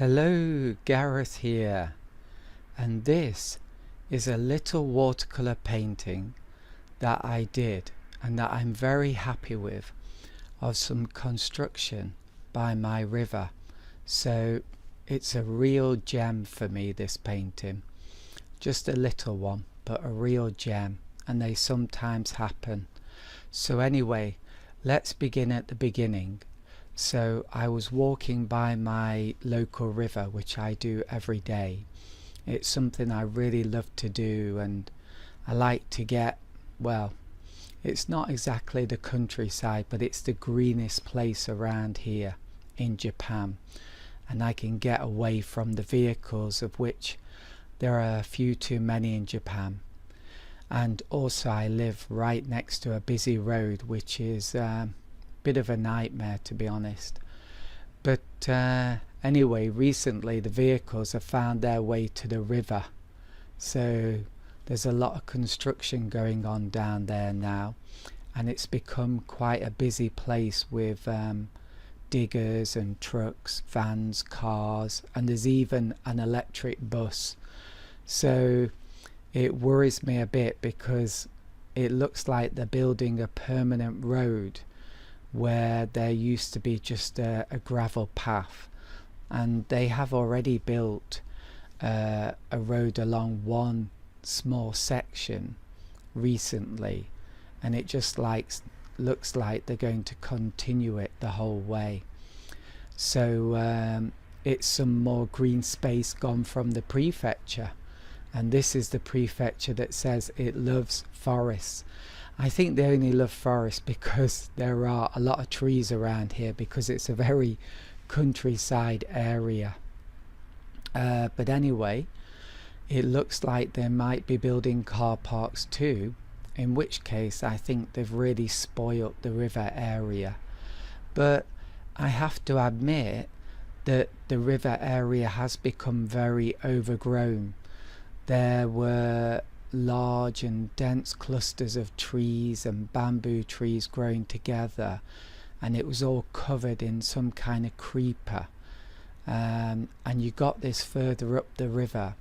Hello, Gareth here, and this is a little watercolour painting that I did and that I'm very happy with, of some construction by my river. So it's a real gem for me, this painting. Just a little one, but a real gem, and they sometimes happen. So anyway, let's begin at the beginning. So I was walking by my local river, which I do every day. It's something I really love to do, and I like to get, well, it's not exactly the countryside, but it's the greenest place around here in Japan, and I can get away from the vehicles, of which there are a few too many in Japan. And also I live right next to a busy road, which is bit of a nightmare, to be honest. But anyway, recently the vehicles have found their way to the river, so there's a lot of construction going on down there now, and it's become quite a busy place with diggers and trucks, vans, cars, and there's even an electric bus. So it worries me a bit, because it looks like they're building a permanent road where there used to be just a gravel path, and they have already built a road along one small section recently, and it just looks like they're going to continue it the whole way. So it's some more green space gone from the prefecture, and this is the prefecture that says it loves forests. I think they only love forests because there are a lot of trees around here, because it's a very countryside area. But anyway, it looks like they might be building car parks too, in which case I think they've really spoilt the river area. But I have to admit that the river area has become very overgrown. There were large and dense clusters of trees and bamboo trees growing together, and it was all covered in some kind of creeper, and you got this further up the river,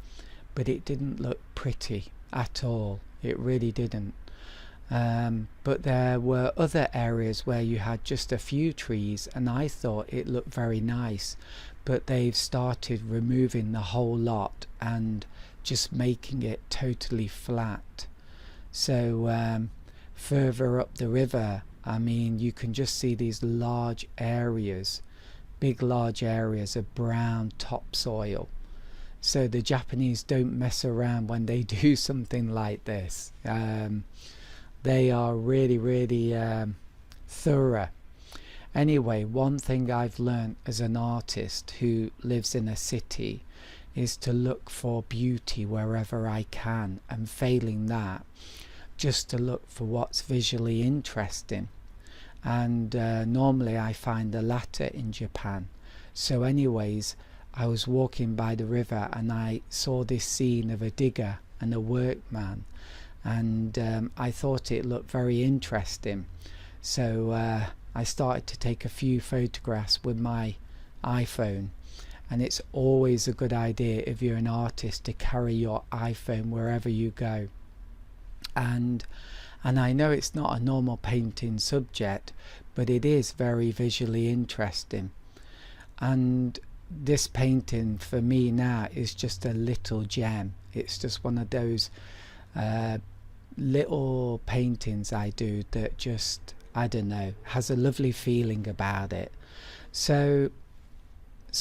but it didn't look pretty at all. It really didn't. But there were other areas where you had just a few trees, and I thought it looked very nice, but they've started removing the whole lot and just making it totally flat. So further up the river, I mean, you can just see these large areas, large areas of brown topsoil. So the Japanese don't mess around when they do something like this. They are really thorough. Anyway, one thing I've learned as an artist who lives in a city is to look for beauty wherever I can, and failing that, just to look for what's visually interesting. And normally I find the latter in Japan. So anyways, I was walking by the river and I saw this scene of a digger and a workman, and I thought it looked very interesting. So I started to take a few photographs with my iPhone. And it's always a good idea, if you're an artist, to carry your iPhone wherever you go. And I know it's not a normal painting subject, but it is very visually interesting. And this painting for me now is just a little gem. It's just one of those little paintings I do that just, I don't know, has a lovely feeling about it. So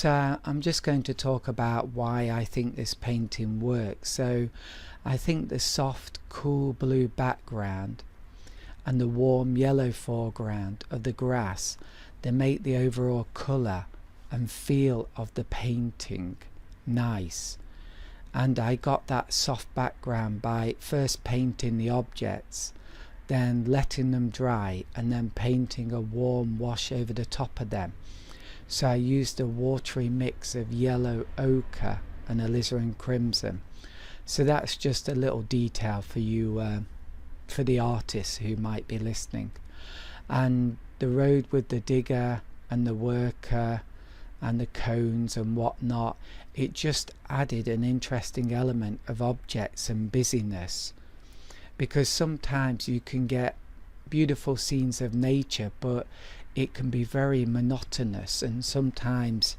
I'm just going to talk about why I think this painting works. So I think the soft, cool blue background and the warm yellow foreground of the grass, they make the overall colour and feel of the painting nice. And I got that soft background by first painting the objects, then letting them dry, and then painting a warm wash over the top of them. So I used a watery mix of yellow ochre and alizarin crimson. So that's just a little detail for you, for the artists who might be listening. And the road with the digger and the worker and the cones and whatnot, it just added an interesting element of objects and busyness, because sometimes you can get beautiful scenes of nature, but it can be very monotonous. And sometimes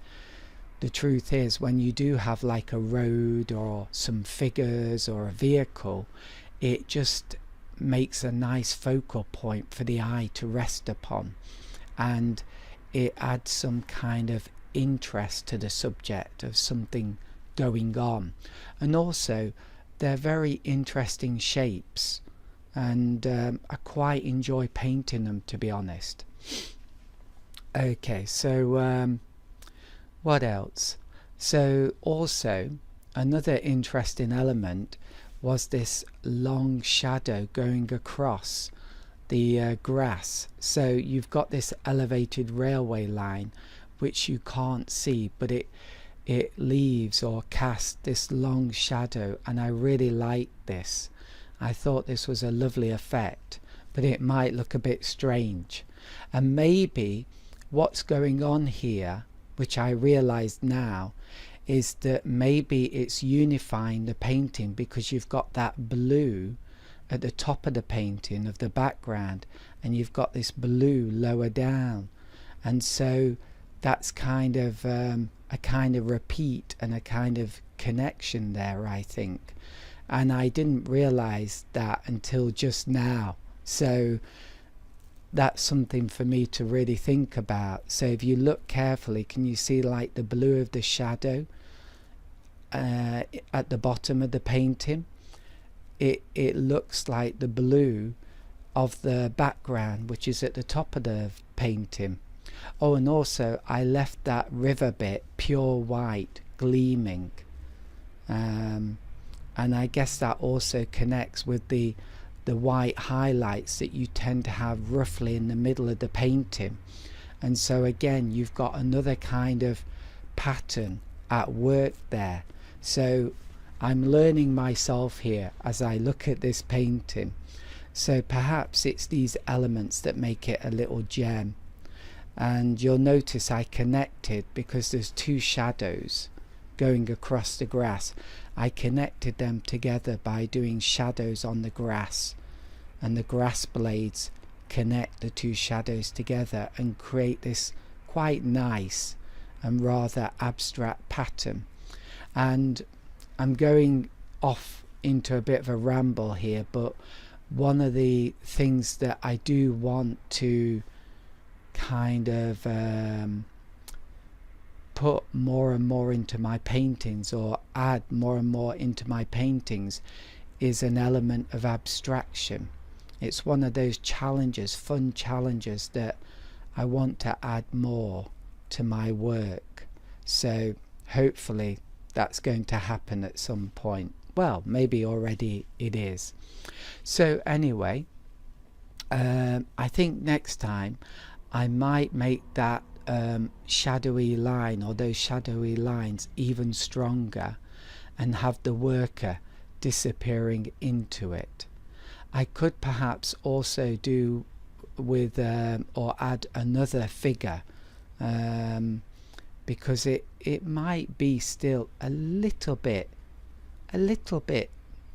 the truth is, when you do have like a road or some figures or a vehicle, it just makes a nice focal point for the eye to rest upon, and it adds some kind of interest to the subject of something going on. And also they're very interesting shapes, and I quite enjoy painting them, to be honest. Okay, so what else? So also another interesting element was this long shadow going across the grass. So you've got this elevated railway line which you can't see, but it leaves or casts this long shadow, and I really like this. I thought this was a lovely effect, but it might look a bit strange. And maybe what's going on here, which I realize now, is that maybe it's unifying the painting, because you've got that blue at the top of the painting of the background, and you've got this blue lower down, and so that's kind of a kind of repeat and a kind of connection there, I think. And I didn't realize that until just now, so that's something for me to really think about. So if you look carefully, can you see like the blue of the shadow at the bottom of the painting? It looks like the blue of the background, which is at the top of the painting. Oh, and also I left that river bit pure white, gleaming, and I guess that also connects with the white highlights that you tend to have roughly in the middle of the painting. And so again, you've got another kind of pattern at work there. So I'm learning myself here as I look at this painting. So perhaps it's these elements that make it a little gem. And you'll notice I connected, because there's two shadows going across the grass. I connected them together by doing shadows on the grass, and the grass blades connect the two shadows together and create this quite nice and rather abstract pattern. And I'm going off into a bit of a ramble here, but one of the things that I do want to kind of put more and more into my paintings, or add more and more into my paintings, is an element of abstraction. It's one of those challenges, fun challenges, that I want to add more to my work. So hopefully that's going to happen at some point. Well, maybe already it is. So anyway, I think next time I might make that shadowy line, or those shadowy lines, even stronger, and have the worker disappearing into it. I could perhaps also do with or add another figure, because it might be still a little bit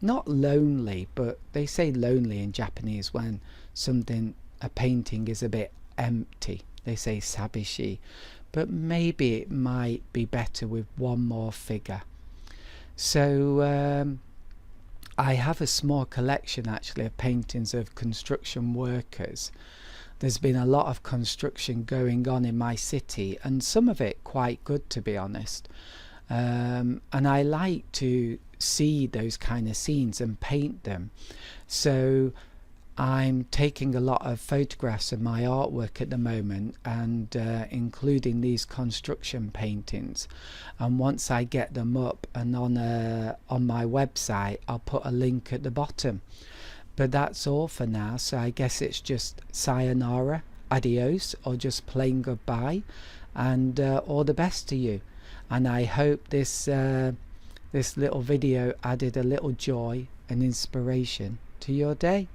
not lonely, but they say lonely in Japanese when a painting is a bit empty. They say sabishi, but maybe it might be better with one more figure. So I have a small collection actually of paintings of construction workers. There's been a lot of construction going on in my city, and some of it quite good, to be honest. And I like to see those kind of scenes and paint them. So I'm taking a lot of photographs of my artwork at the moment, and including these construction paintings. And once I get them up and on my website, I'll put a link at the bottom. But that's all for now, so I guess it's just sayonara, adios, or just plain goodbye, and all the best to you. And I hope this little video added a little joy and inspiration to your day.